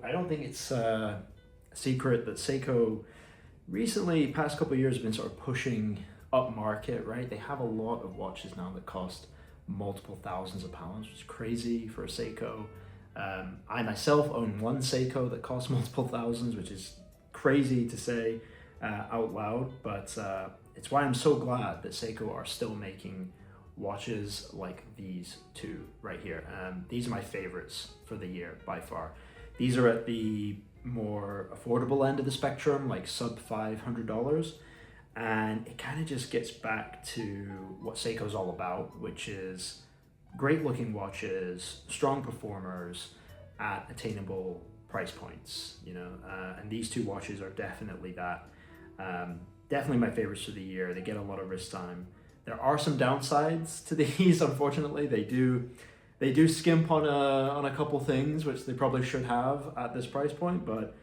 I don't think it's a secret that Seiko recently, past couple of years, have been sort of pushing up market, right? They have a lot of watches now that cost multiple thousands of pounds, which is crazy for a Seiko. I myself own one Seiko that costs multiple thousands, which is crazy to say out loud, but it's why I'm so glad that Seiko are still making watches like these two right here. These are my favorites for the year by far. These are at the more affordable end of the spectrum, like sub $500. And it kind of just gets back to what Seiko's all about, which is great looking watches, strong performers at attainable price points, you know, and these two watches are definitely that. Definitely my favorites for the year. They get a lot of wrist time. There are some downsides to these, unfortunately. They do skimp on a couple things, which they probably should have at this price point, but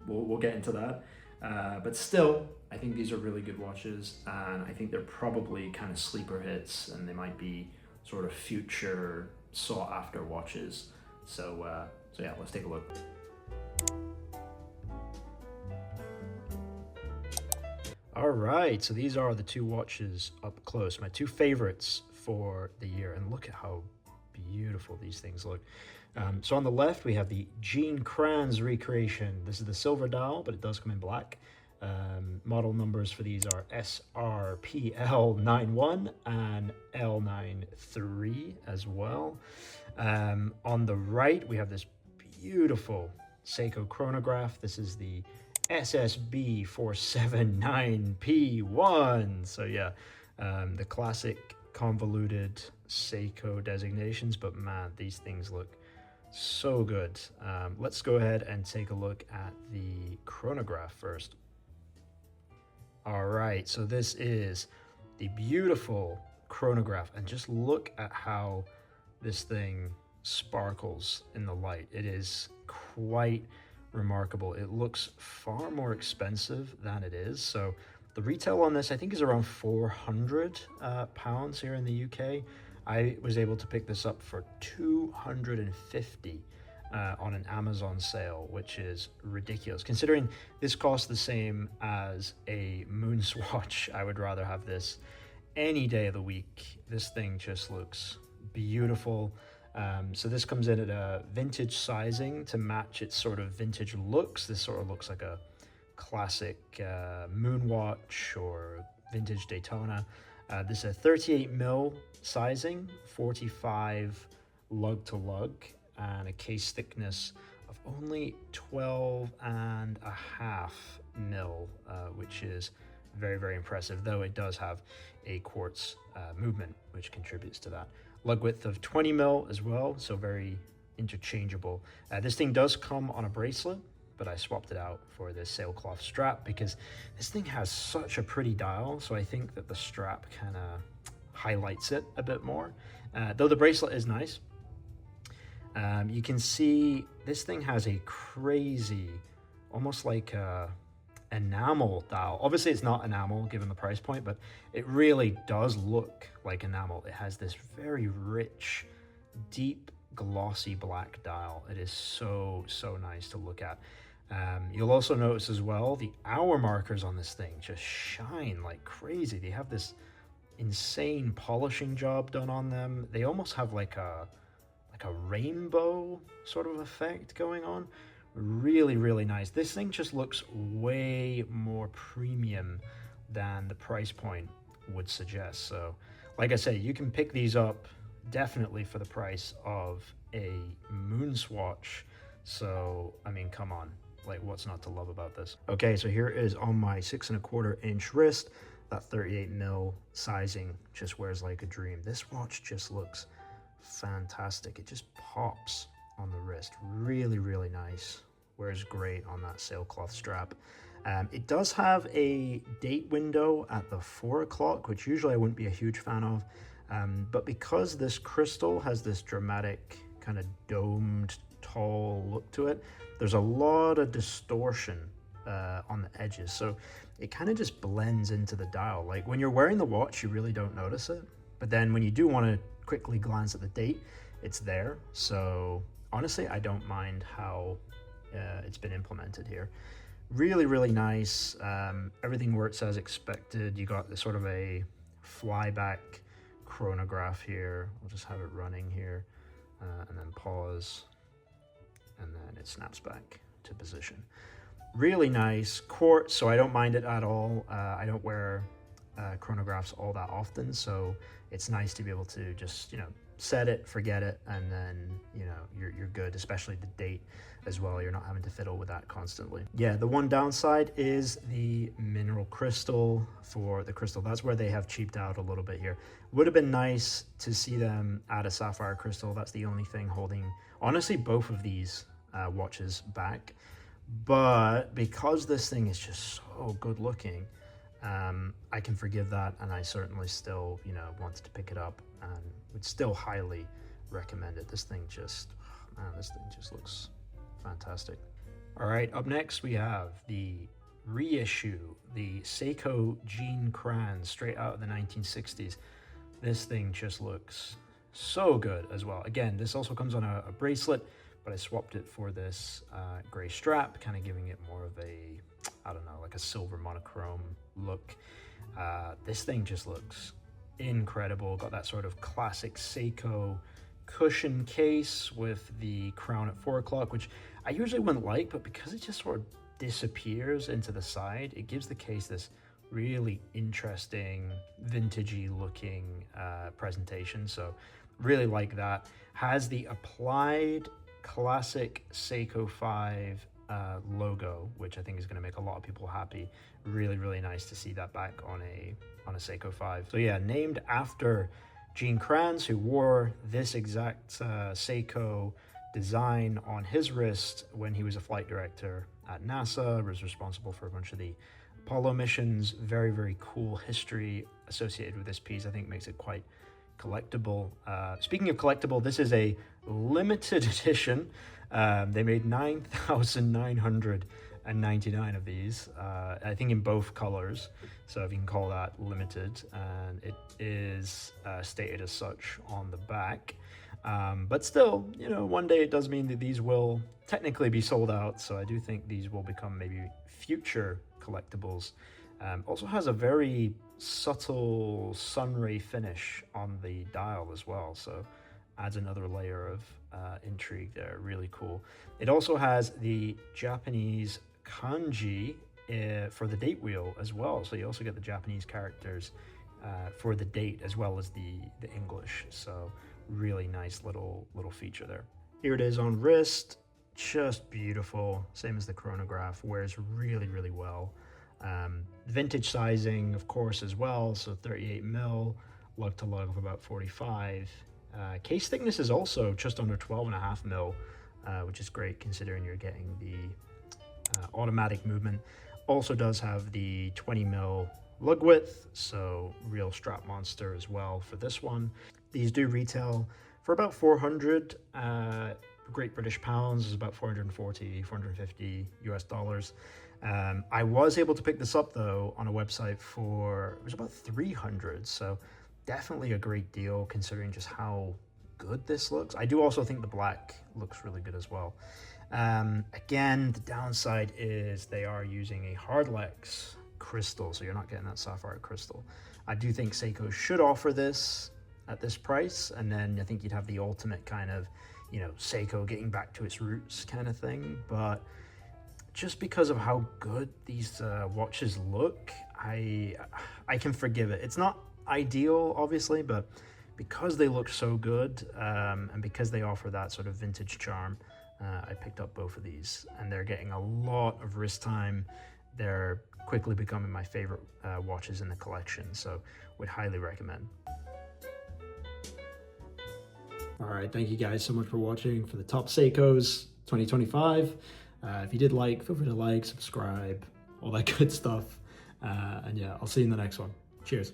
we'll get into that. But still, I think these are really good watches, and I think they're probably kind of sleeper hits, and they might be sort of future sought after watches. So yeah, let's take a look. All right, so these are the two watches up close, my two favorites for the year, and look at how beautiful these things look. So on the left, we have the Kranz recreation. This is the silver dial, but it does come in black. Model numbers for these are SRPL91 and L93 as well. On the right, we have this beautiful Seiko chronograph. This is the SSB479P1. So yeah, the classic convoluted Seiko designations, but man, these things look so good. Let's go ahead and take a look at the chronograph first. All right, so this is the beautiful chronograph, and just look at how this thing sparkles in the light. It is quite remarkable. It looks far more expensive than it is. So the retail on this, I think, is around £400 here in the UK. I was able to pick this up for $250 on an Amazon sale, which is ridiculous. Considering this costs the same as a Moonswatch, I would rather have this any day of the week. This thing just looks beautiful. So this comes in at a vintage sizing to match its sort of vintage looks. This sort of looks like a classic Moonwatch or vintage Daytona. This is a 38mm sizing, 45 lug to lug, and a case thickness of only 12.5mm, which is very, very impressive, though it does have a quartz movement, which contributes to that. Lug width of 20mm as well, so very interchangeable. This thing does come on a bracelet, but I swapped it out for this sailcloth strap because this thing has such a pretty dial, so I think that the strap kind of highlights it a bit more, though the bracelet is nice. You can see this thing has a crazy, almost like a enamel dial. Obviously it's not enamel given the price point, but it really does look like enamel. It has this very rich, deep, glossy black dial. It is so nice to look at. You'll also notice as well the hour markers on this thing just shine like crazy. They have this insane polishing job done on them. They almost have like a rainbow sort of effect going on. Really, really nice. This thing just looks way more premium than the price point would suggest. So like I say, you can pick these up definitely for the price of a Moonswatch. So I mean, come on, like what's not to love about this? Okay, so here is on my 6¼ inch wrist. That 38mm sizing just wears like a dream. This watch just looks fantastic. It just pops on the wrist. Really, really nice. Wears great on that sailcloth strap. It does have a date window at the 4 o'clock, which usually I wouldn't be a huge fan of. But because this crystal has this dramatic kind of domed, tall look to it, there's a lot of distortion on the edges. So it kind of just blends into the dial. Like when you're wearing the watch, you really don't notice it. But then when you do want to quickly glance at the date, it's there. So honestly, I don't mind how it's been implemented here. Really, really nice. Everything works as expected. You got this sort of a flyback chronograph here. We'll just have it running here, and then pause, and then it snaps back to position. Really nice quartz, so I don't mind it at all. I don't wear chronographs all that often, so it's nice to be able to just, you know, set it, forget it, and then, you know, you're good, especially the date as well. You're not having to fiddle with that constantly. Yeah, the one downside is the mineral crystal for the crystal. That's where they have cheaped out a little bit here. Would have been nice to see them add a sapphire crystal. That's the only thing holding, honestly, both of these watches back. But because this thing is just so good looking, I can forgive that, and I certainly still, you know, wanted to pick it up and would still highly recommend it. This thing just, man, this thing just looks fantastic. All right, up next we have the reissue, the Seiko Kranz, straight out of the 1960s. This thing just looks so good as well. Again, this also comes on a bracelet, but I swapped it for this gray strap, kind of giving it more of a, I don't know, like a silver monochrome look. This thing just looks incredible. Got that sort of classic Seiko cushion case with the crown at 4 o'clock, which I usually wouldn't like, but because it just sort of disappears into the side, it gives the case this really interesting vintagey looking presentation. So really like that. Has the applied classic Seiko 5 logo, which I think is going to make a lot of people happy. Really, really nice to see that back on a Seiko 5. So yeah, named after Kranz, who wore this exact Seiko design on his wrist when he was a flight director at NASA, was responsible for a bunch of the Apollo missions. Very, very cool history associated with this piece. I think makes it quite collectible. Speaking of collectible, this is a limited edition. They made 9,999 of these, I think in both colors, so if you can call that limited, and it is stated as such on the back. But still, you know, one day it does mean that these will technically be sold out, so I do think these will become maybe future collectibles. Also has a very subtle sunray finish on the dial as well, so adds another layer of intrigue there. Really cool. It also has the Japanese kanji for the date wheel as well, so you also get the Japanese characters for the date as well as the English. So really nice little feature there. Here it is on wrist, just beautiful, same as the chronograph, wears really, really well. Vintage sizing, of course, as well, so 38 mil, lug to lug of about 45. Case thickness is also just under 12.5 mil, which is great considering you're getting the automatic movement. Also does have the 20 mil lug width, so real strap monster as well for this one. These do retail for about 400 Great British pounds, is about 440, 450 US dollars. I was able to pick this up though on a website for, it was about 300, so definitely a great deal considering just how good this looks. I do also think the black looks really good as well. Again, the downside is they are using a Hardlex crystal, so you're not getting that sapphire crystal. I do think Seiko should offer this at this price, and then I think you'd have the ultimate kind of, you know, Seiko getting back to its roots kind of thing. But just because of how good these watches look, I can forgive it. It's not ideal, obviously, but because they look so good, and because they offer that sort of vintage charm, I picked up both of these, and they're getting a lot of wrist time. They're quickly becoming my favorite watches in the collection, so would highly recommend. All right, thank you guys so much for watching for the top Seikos 2025. If you did like, feel free to like, subscribe, all that good stuff. And yeah, I'll see you in the next one. Cheers.